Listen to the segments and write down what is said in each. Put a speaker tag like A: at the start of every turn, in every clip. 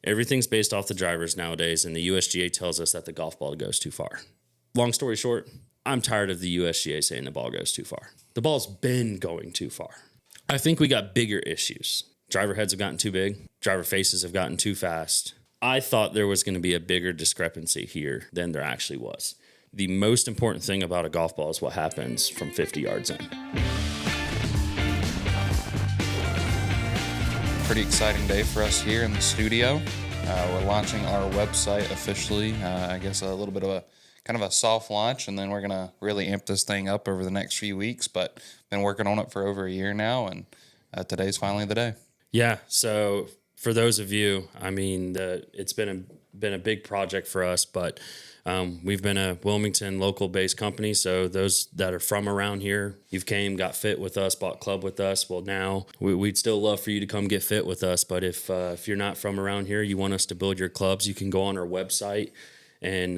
A: Everything's based off the drivers nowadays, and the USGA tells us that the golf ball goes too far. Long story short, I'm tired of the USGA saying the ball goes too far. The ball's been going too far. I think we got bigger issues. Driver heads have gotten too big. Driver faces have gotten too fast. I thought there was going to be a bigger discrepancy here than there actually was. The most important thing about a golf ball is what happens from 50 yards in.
B: Pretty exciting day for us here in the studio. We're launching our website officially. I guess a little bit of a kind of a soft launch, and then we're going to really amp this thing up over the next few weeks. But been working on it for over a year now, and today's finally the day.
A: Yeah, so for those of you, I mean, it's been a big project for us, but we've been a Wilmington local-based company, so those that are from around here, you've came, got fit with us, bought club with us. Well, now we'd still love for you to come get fit with us, but if you're not from around here, you want us to build your clubs, you can go on our website, and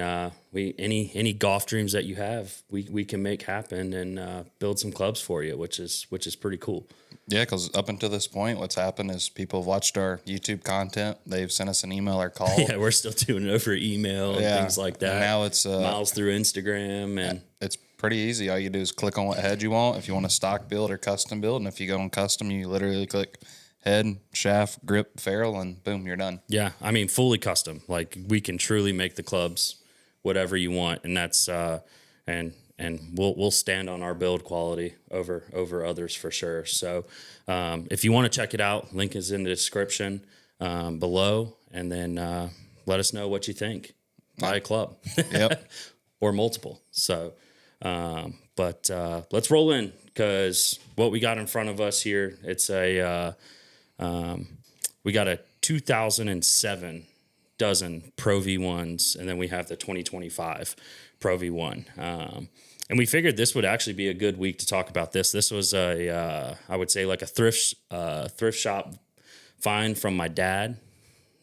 A: any golf dreams that you have, we can make happen and build some clubs for you, which is pretty cool.
B: Yeah, because up until this point, what's happened is people have watched our YouTube content. They've sent us an email or call.
A: Yeah, we're still doing it over email and things like that.
B: And now it's
A: miles through Instagram, and
B: it's pretty easy. All you do is click on what head you want. If you want a stock build or custom build, and if you go on custom, you literally click head, shaft, grip, ferrule, and boom, you're done.
A: Yeah, I mean, fully custom. Like, we can truly make the clubs whatever you want, and that's and we'll stand on our build quality over others for sure. So if you want to check it out, link is in the description below, and then let us know what you think. Buy a club.
B: Yep.
A: Or multiple. So, but let's roll in, because what we got in front of us here, it's we got a 2007 dozen Pro V1s, and then we have the 2025 Pro V1. And we figured this would actually be a good week to talk about this. This was I would say like a thrift shop find from my dad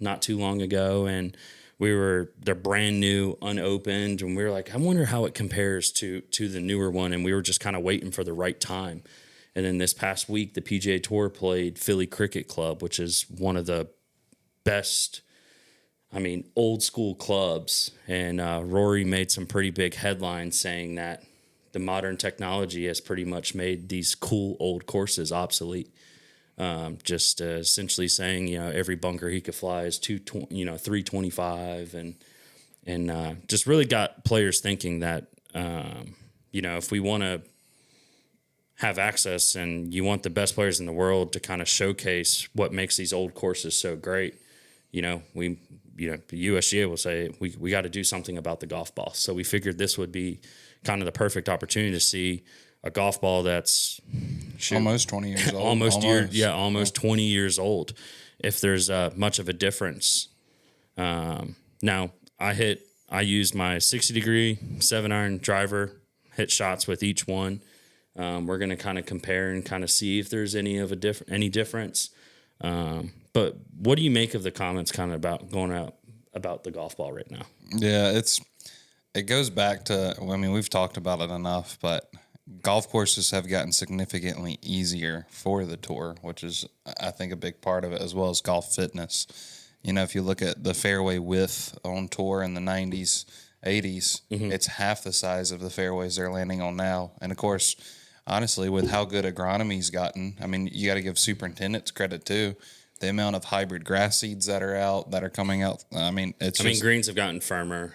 A: not too long ago, and they're brand new, unopened, and we were like, I wonder how it compares to the newer one, and we were just kind of waiting for the right time. And then this past week, the PGA Tour played Philly Cricket Club, which is one of the best, old school clubs. And Rory made some pretty big headlines saying that the modern technology has pretty much made these cool old courses obsolete. Just essentially saying, every bunker he could fly is 325, and just really got players thinking that, if we want to have access and you want the best players in the world to kind of showcase what makes these old courses so great, the USGA will say we got to do something about the golf ball. So we figured this would be kind of the perfect opportunity to see a golf ball that's
B: almost 20 years old.
A: almost 20 years old. If there's much of a difference. Now I used my 60-degree 7-iron driver, hit shots with each one. We're going to kind of compare and kind of see if there's any difference. But what do you make of the comments kind of about going out about the golf ball right now?
B: Yeah, it goes back to, we've talked about it enough, but golf courses have gotten significantly easier for the tour, which is, I think, a big part of it, as well as golf fitness. If you look at the fairway width on tour in the 90s, 80s, it's half the size of the fairways they're landing on now. And, of course, honestly, with how good agronomy's gotten, you got to give superintendents credit, too. The amount of hybrid grass seeds that are coming out.
A: Greens have gotten firmer.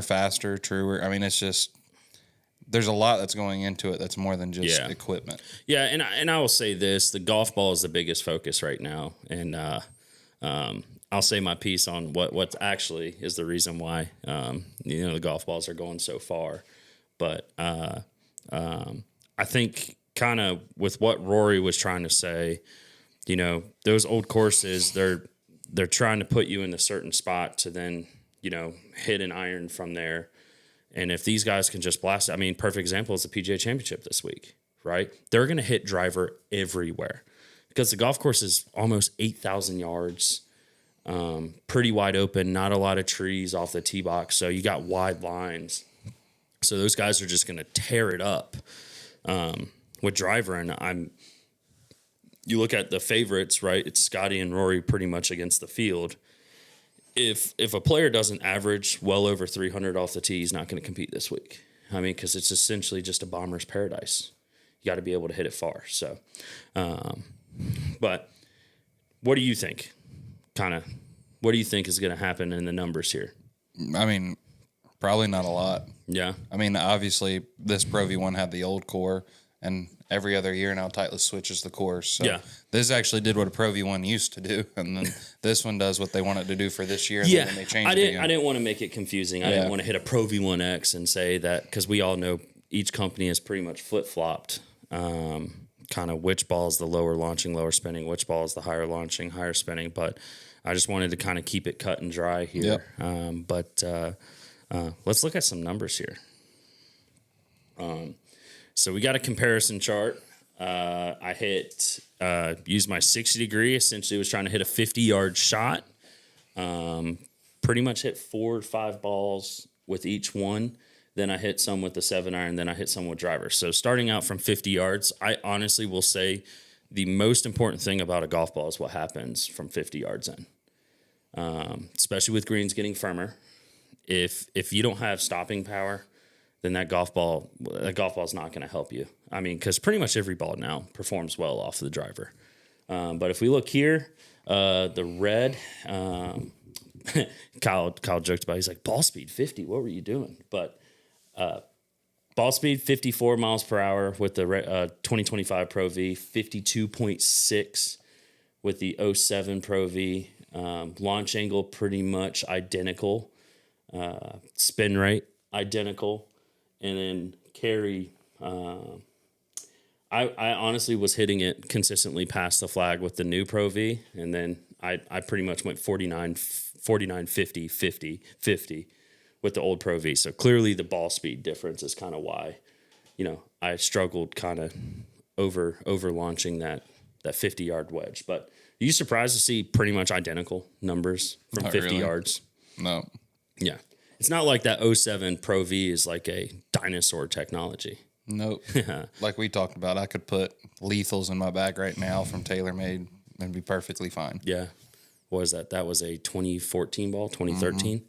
B: Faster, truer. It's just, there's a lot that's going into it that's more than just equipment.
A: Yeah, and I will say this, the golf ball is the biggest focus right now. And I'll say my piece on what actually is the reason why the golf balls are going so far. But I think kind of with what Rory was trying to say, those old courses, they're trying to put you in a certain spot to then, hit an iron from there. And if these guys can just blast it, perfect example is the PGA Championship this week, right? They're going to hit driver everywhere because the golf course is almost 8,000 yards, pretty wide open, not a lot of trees off the tee box. So you got wide lines. So those guys are just going to tear it up with driver. And you look at the favorites, right? It's Scotty and Rory pretty much against the field. if a player doesn't average well over 300 off the tee, he's not going to compete this week. I mean, because it's essentially just a bomber's paradise. You got to be able to hit it far. So, but what do you think? What do you think is going to happen in the numbers here?
B: I mean, probably not a lot.
A: Yeah.
B: I mean, obviously, this Pro V1 had the old core, and every other year now Titleist switches the cores. So
A: yeah.
B: This actually did what a Pro V1 used to do, and then this one does what they want it to do for this year. And
A: Yeah.
B: then they change
A: I
B: it again.
A: didn't want to make it confusing. I didn't want to hit a Pro V1X and say that, because we all know each company is pretty much flip-flopped. Kind of which ball is the lower launching, lower spinning, which ball is the higher launching, higher spinning. But I just wanted to kind of keep it cut and dry here.
B: Yep.
A: Let's look at some numbers here. So we got a comparison chart. I used my 60 degree, essentially was trying to hit a 50-yard shot. Pretty much hit 4 or 5 balls with each one. Then I hit some with the 7-iron. Then I hit some with drivers. So starting out from 50 yards, I honestly will say the most important thing about a golf ball is what happens from 50 yards in, especially with greens getting firmer. If you don't have stopping power, then that golf ball is not going to help you. I mean, because pretty much every ball now performs well off the driver. But if we look here, the red, Kyle joked about, he's like, ball speed 50, what were you doing? But ball speed 54 miles per hour with the 2025 Pro V, 52.6 with the 07 Pro V. Launch angle pretty much identical. Spin rate identical. And then carry, I honestly was hitting it consistently past the flag with the new Pro V, and then I pretty much went 49, 50, 50, 50 with the old Pro V. So clearly the ball speed difference is kind of why, I struggled kind of over launching that 50-yard wedge. But are you surprised to see pretty much identical numbers from
B: Not
A: 50
B: really.
A: yards?
B: No.
A: Yeah. It's not like that 07 Pro V is like a dinosaur technology.
B: Nope. Like we talked about, I could put lethals in my bag right now from TaylorMade and be perfectly fine.
A: Yeah. What was that? That was a 2014 ball, 2013.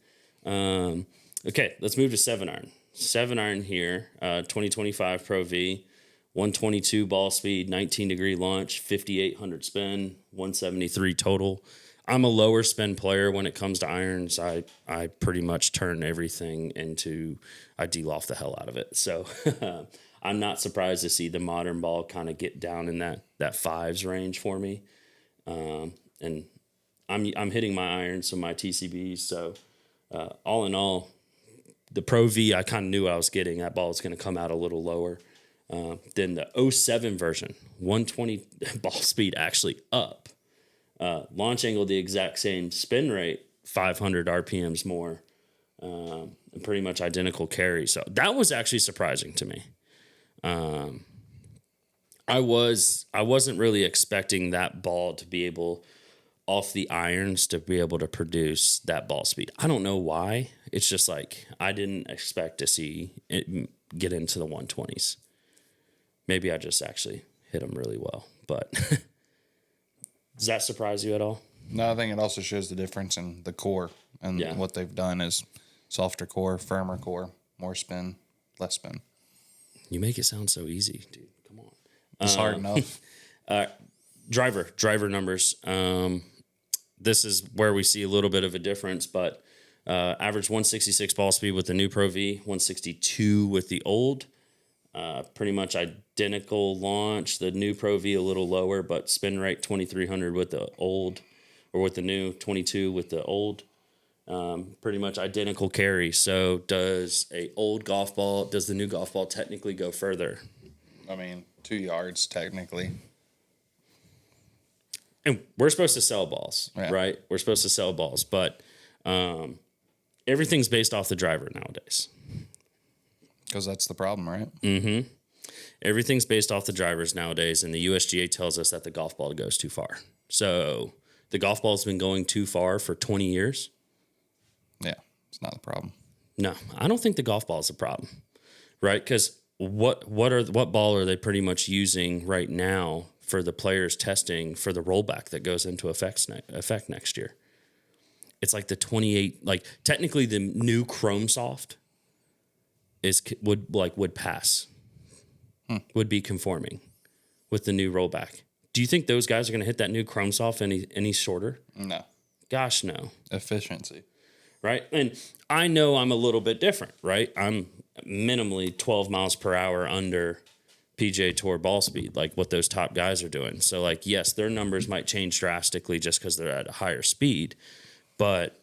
A: Okay, let's move to 7-iron. 7-iron here, 2025 Pro V, 122 ball speed, 19-degree launch, 5,800 spin, 173 total. I'm a lower spin player when it comes to irons. I pretty much turn everything I de-loft the hell out of it. So I'm not surprised to see the modern ball kind of get down in that fives range for me. And I'm hitting my irons, so my TCBs. So all in all, the Pro V, I kind of knew I was getting. That ball was going to come out a little lower. Then the 07 version, 120 ball speed actually up. Launch angle the exact same, spin rate 500 RPMs more, and pretty much identical carry. So that was actually surprising to me. I wasn't really expecting that ball to be able, off the irons, to be able to produce that ball speed. I don't know why. It's just like I didn't expect to see it get into the 120s. Maybe I just actually hit them really well, but. Does that surprise you at all?
B: No, I think it also shows the difference in the core, and what they've done is softer core, firmer core, more spin, less spin.
A: You make it sound so easy, dude. Come on.
B: It's hard enough.
A: Driver numbers. This is where we see a little bit of a difference, but average 166 ball speed with the new Pro V, 162 with the old. Pretty much identical launch. The new Pro V a little lower, but spin rate 2,300 with the old, or with the new 22 with the old. Pretty much identical carry. So does the new golf ball technically go further?
B: I mean, 2 yards technically.
A: And we're supposed to sell balls, right? We're supposed to sell balls, but everything's based off the driver nowadays.
B: Because that's the problem, right?
A: Mm-hmm. Everything's based off the drivers nowadays, and the USGA tells us that the golf ball goes too far. So the golf ball's been going too far for 20 years.
B: Yeah, it's not the problem.
A: No, I don't think the golf ball is a problem, right? Because what ball are they pretty much using right now for the players testing for the rollback that goes into effect next year? it's like the 28, like technically the new Chrome Soft would pass, would be conforming with the new rollback. Do you think those guys are going to hit that new Chrome Soft any shorter?
B: No.
A: Gosh, no.
B: Efficiency.
A: Right. And I know I'm a little bit different, right? I'm minimally 12 miles per hour under PGA Tour ball speed, like what those top guys are doing. So like, yes, their numbers might change drastically just because they're at a higher speed, but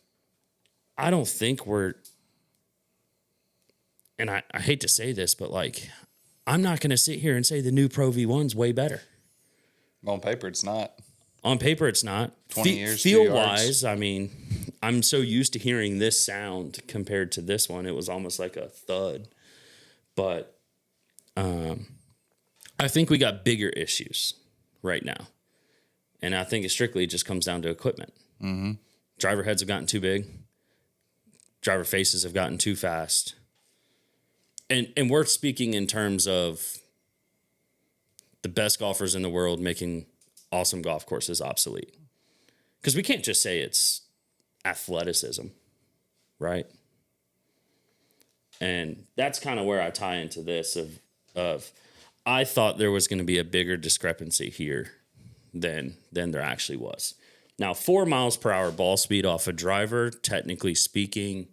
A: I don't think and I hate to say this, but like, I'm not going to sit here and say the new Pro V1's way better.
B: On paper, it's not.
A: On paper, it's not.
B: 20 years,
A: Feel wise, I mean, I'm so used to hearing this sound compared to this one. It was almost like a thud. But I think we got bigger issues right now. And I think it strictly just comes down to equipment. Mm-hmm. Driver heads have gotten too big. Driver faces have gotten too fast. And we're speaking in terms of the best golfers in the world making awesome golf courses obsolete. Because we can't just say it's athleticism, right? And that's kind of where I tie into this of I thought there was going to be a bigger discrepancy here than there actually was. Now, 4 miles per hour ball speed off a driver, technically speaking,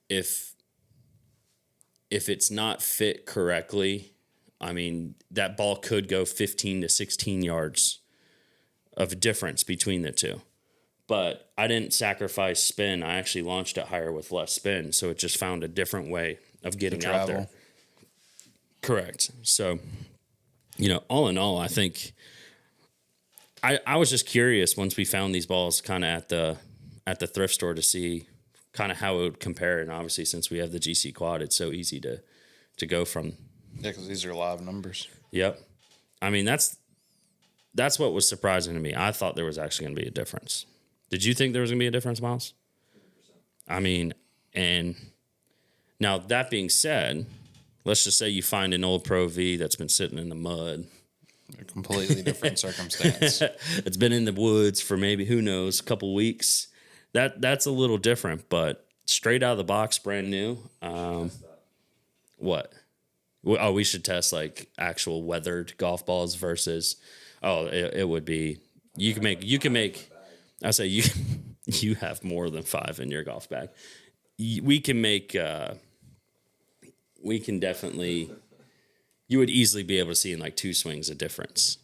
A: if it's not fit correctly, I mean, that ball could go 15 to 16 yards of difference between the two. But I didn't sacrifice spin. I actually launched it higher with less spin, so it just found a different way of getting out there. Correct. So, all in all, I think I was just curious once we found these balls kind of at the thrift store to see kind of how it would compare. And obviously, since we have the GC Quad, it's so easy to go from.
B: Yeah, because these are live numbers.
A: Yep. I mean, that's what was surprising to me. I thought there was actually going to be a difference. Did you think there was going to be a difference, Miles? 100%. I mean, and now that being said, let's just say you find an old Pro V that's been sitting in the mud.
B: A completely different circumstance.
A: It's been in the woods for maybe, who knows, a couple weeks. That's a little different, but straight out of the box, brand new. What? Oh, we should test like actual weathered golf balls versus. Oh, it would be. You can make. I say you have more than 5 in your golf bag. We can make. We can definitely. You would easily be able to see in like 2 swings a difference.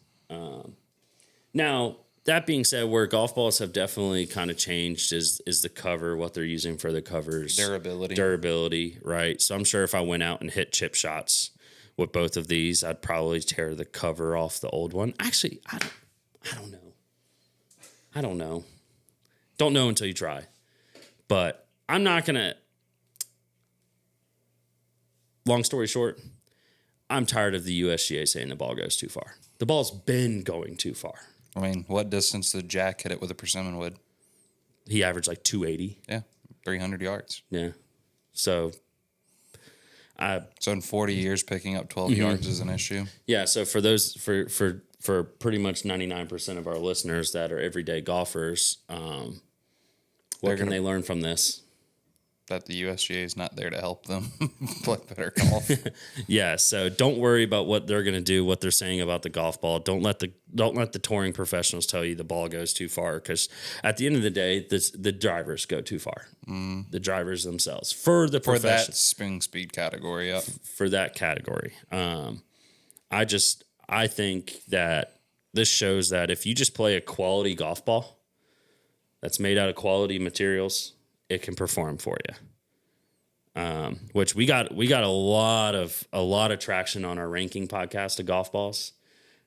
A: Now, that being said, where golf balls have definitely kind of changed is the cover, what they're using for the covers. Durability, right? So I'm sure if I went out and hit chip shots with both of these, I'd probably tear the cover off the old one. Actually, I don't know. I don't know. Don't know until you try. But I'm not going to... Long story short, I'm tired of the USGA saying the ball goes too far. The ball's been going too far.
B: I mean, what distance did Jack hit it with a persimmon wood?
A: He averaged like 280.
B: Yeah, 300 yards.
A: Yeah. So
B: in 40 years, picking up 12 yards is an issue.
A: Yeah, so for those for pretty much 99% of our listeners that are everyday golfers, what can they learn from this?
B: That the USGA is not there to help them play better golf.
A: Yeah, so don't worry about what they're going to do, what they're saying about the golf ball. Don't let the touring professionals tell you the ball goes too far, because at the end of the day, the drivers go too far. The drivers themselves for
B: that swing speed category. Yep.
A: For that category. I think that this shows that if you just play a quality golf ball that's made out of quality materials, it can perform for you. Which we got a lot of traction on our ranking podcast of golf balls.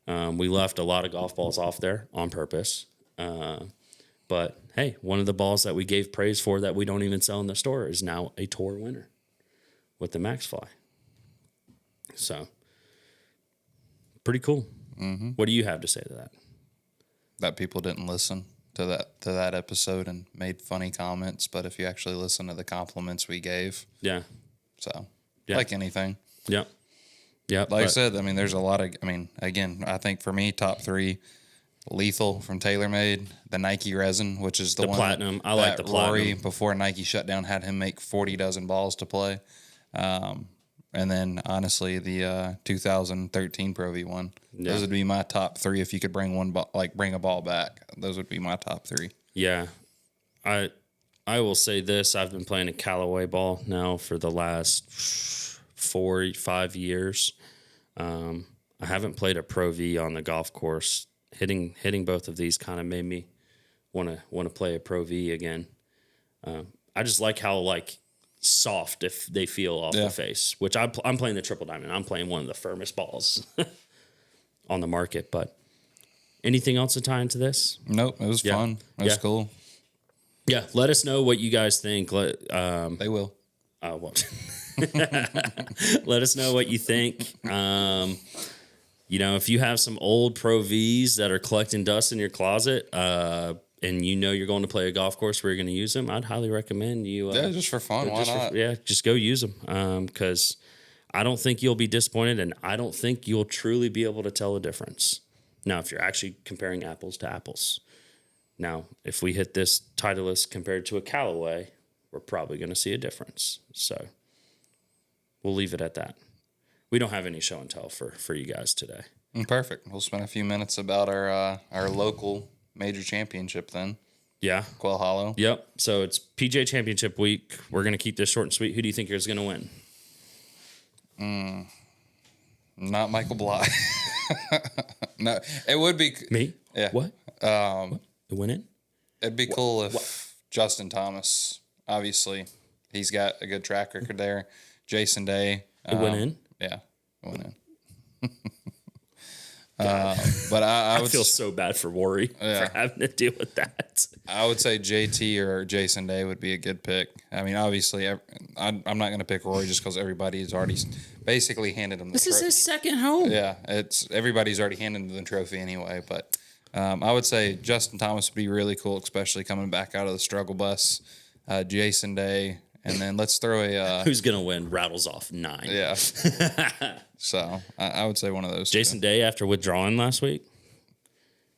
A: We left a lot of golf balls off there on purpose. But hey, one of the balls that we gave praise for that we don't even sell in the store is now a tour winner with the Max Fly. So pretty cool. Mm-hmm. What do you have to say to that?
B: That people didn't listen to that episode and made funny comments, but if you actually listen to the compliments we gave, like anything, like I said, I mean, there's a lot of, I mean, again, I think for me, top 3, Lethal from TaylorMade, the Nike resin, which is the one
A: platinum. I like the
B: Rory,
A: platinum.
B: before Nike shut down, had him make 40 dozen balls to play. And then, honestly, the 2013 Pro V1. Yeah. Those would be my top three if you could bring one bring a ball back. Those would be my top three.
A: Yeah. I will say this. I've been playing a Callaway ball now for the last 4-5 years. I haven't played a Pro V on the golf course. Hitting both of these kind of made me want to play a Pro V again. I just like how soft if they feel off the face, which I'm playing the Triple Diamond. I'm playing one of the firmest balls on the market. But anything else to tie into this?
B: Nope, it was fun. It was cool.
A: Yeah, let us know what you guys think.
B: They will.
A: Well, let us know what you think. If you have some old Pro Vs that are collecting dust in your closet, and you're going to play a golf course where you're going to use them, I'd highly recommend you.
B: Just for fun. Why not?
A: Just go use them. Because I don't think you'll be disappointed, and I don't think you'll truly be able to tell a difference. Now, if you're actually comparing apples to apples. Now, if we hit this Titleist compared to a Callaway, we're probably going to see a difference. So we'll leave it at that. We don't have any show and tell for you guys today.
B: Perfect. We'll spend a few minutes about our local major championship then.
A: Yeah.
B: Quail Hollow.
A: Yep. So it's PGA Championship week. We're going to keep this short and sweet. Who do you think is going to win?
B: Not Michael Bly. No, it would be
A: me.
B: Yeah.
A: What? What? Winning?
B: It'd be cool if Justin Thomas, obviously, he's got a good track record there. Jason Day.
A: It went in?
B: Yeah, it went in. But I would
A: feel so bad for Rory for having to deal with that.
B: I would say JT or Jason Day would be a good pick. I mean, obviously, I'm not going to pick Rory just because everybody's already basically handed him the
A: trophy. This is his second home.
B: Yeah, everybody's already handed him the trophy anyway. But I would say Justin Thomas would be really cool, especially coming back out of the struggle bus. Jason Day. And then let's throw a...
A: Who's going to win? Rattles off 9.
B: Yeah. So I would say one of those
A: Jason Day after withdrawing last week.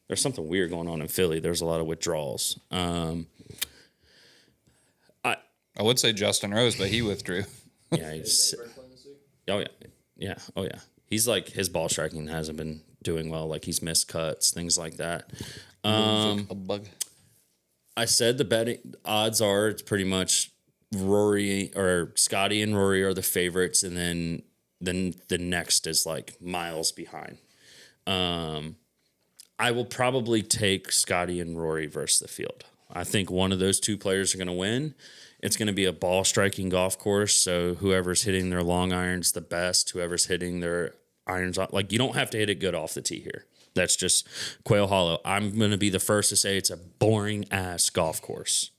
A: There's something weird going on in Philly. There's a lot of withdrawals.
B: I would say Justin Rose, but he withdrew.
A: Yeah. Oh, yeah. Yeah. Oh, yeah. He's his ball striking hasn't been doing well. He's missed cuts, things like that.
B: A bug.
A: I said the betting odds are it's pretty much Rory or Scotty and Rory are the favorites, and then the next is miles behind. I will probably take Scotty and Rory versus the field. I think one of those two players are going to win. It's going to be a ball striking golf course, so whoever's hitting their long irons the best, whoever's hitting their irons you don't have to hit it good off the tee here. That's just Quail Hollow. I'm going to be the first to say it's a boring ass golf course.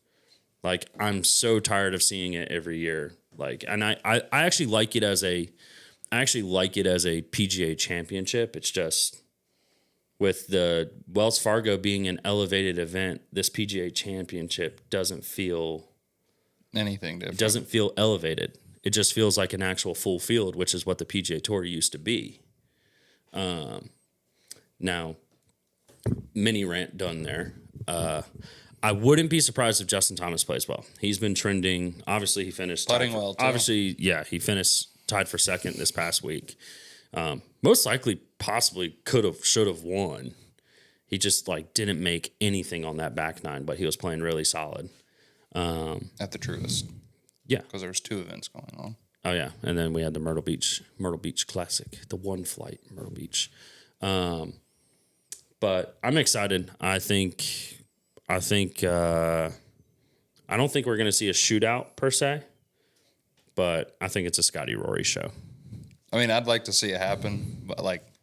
A: I'm so tired of seeing it every year. And I actually like it as a PGA Championship. It's just with the Wells Fargo being an elevated event, this PGA Championship doesn't feel
B: anything different.
A: It doesn't feel elevated. It just feels like an actual full field, which is what the PGA Tour used to be. Now, mini rant done there. I wouldn't be surprised if Justin Thomas plays well. He's been trending. Obviously, he finished
B: putting well, too.
A: Obviously, yeah, he finished tied for second this past week. Most likely, possibly should have won. He just didn't make anything on that back nine, but he was playing really solid.
B: At the Truist.
A: Yeah,
B: because there was 2 events going on.
A: Oh yeah, and then we had the Myrtle Beach Classic, the one flight Myrtle Beach. But I'm excited. I don't think we're going to see a shootout per se, but I think it's a Scotty Rory show.
B: I mean, I'd like to see it happen, but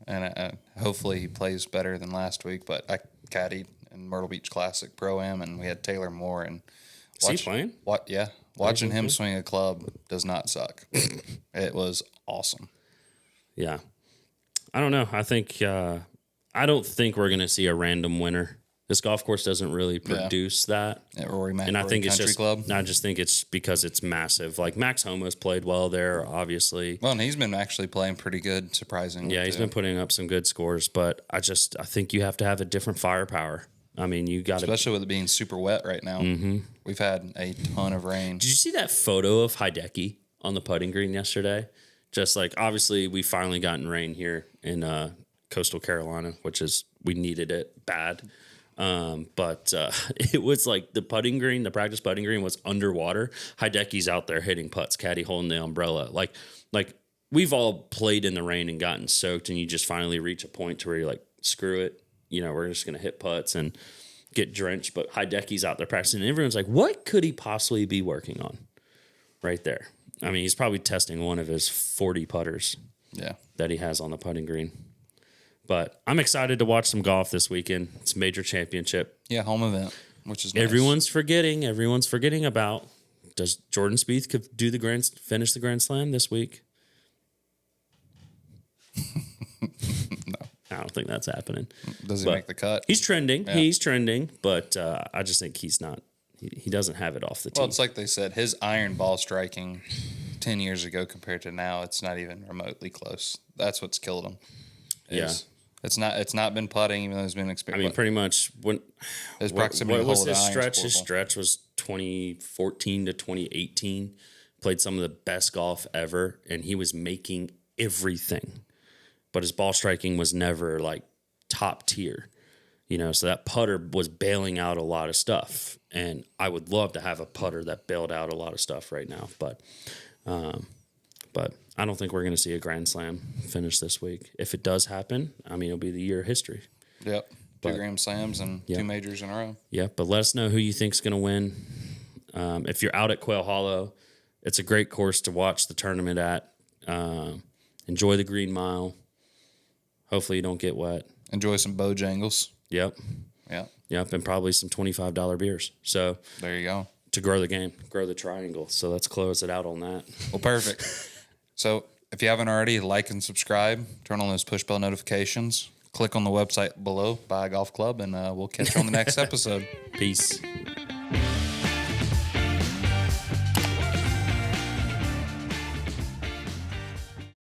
B: and hopefully he plays better than last week. But I caddied in Myrtle Beach Classic Pro-Am, and we had Taylor Moore. And
A: is he playing?
B: Yeah, watching him swing a club does not suck. It was awesome.
A: Yeah, I don't know. I don't think we're going to see a random winner. This golf course doesn't really produce that.
B: At Rory
A: And I think it's
B: Country
A: just,
B: Club.
A: I just think it's because it's massive. Like Max Homa's played well there, obviously.
B: Well, and he's been actually playing pretty good, surprisingly.
A: Yeah, he's been putting up some good scores, but I think you have to have a different firepower. I mean, you got to,
B: especially with it being super wet right now. Mm-hmm. We've had a ton of rain.
A: Did you see that photo of Hideki on the putting green yesterday? Just like, obviously, we finally gotten rain here in coastal Carolina, which is, we needed it bad. But it was like the practice putting green was underwater. Hideki's out there hitting putts, caddy holding the umbrella. Like we've all played in the rain and gotten soaked, and you just finally reach a point to where you're like, screw it. We're just going to hit putts and get drenched. But Hideki's out there practicing, and everyone's like, what could he possibly be working on right there? I mean, he's probably testing one of his 40 putters that he has on the putting green. But I'm excited to watch some golf this weekend. It's a major championship.
B: Yeah, home event, which is nice.
A: Everyone's forgetting about, does Jordan Spieth finish the Grand Slam this week?
B: No.
A: I don't think that's happening.
B: Does he make the cut?
A: He's trending. Yeah. He's trending, but I just think he's not. He doesn't have it off the tee.
B: Well, it's like they said, his iron ball striking 10 years ago compared to now, it's not even remotely close. That's what's killed him. It's not been putting, even though he's been experienced.
A: I mean, pretty much when
B: his proximity
A: what was his stretch?
B: His
A: stretch was 2014 to 2018. Played some of the best golf ever, and he was making everything. But his ball striking was never like top tier. So that putter was bailing out a lot of stuff. And I would love to have a putter that bailed out a lot of stuff right now. But I don't think we're going to see a Grand Slam finish this week. If it does happen, I mean, it'll be the year of history.
B: Yep. Two Grand Slams and 2 majors in a row.
A: Yeah, but let us know who you think's going to win. If you're out at Quail Hollow, it's a great course to watch the tournament at. Enjoy the Green Mile. Hopefully you don't get wet.
B: Enjoy some Bojangles.
A: Yep. And probably some $25 beers. So
B: there you go.
A: To grow the game, grow the triangle. So let's close it out on that.
B: Well, perfect. So if you haven't already, like and subscribe. Turn on those push bell notifications. Click on the website below, buy a golf club, and we'll catch you on the next episode.
A: Peace.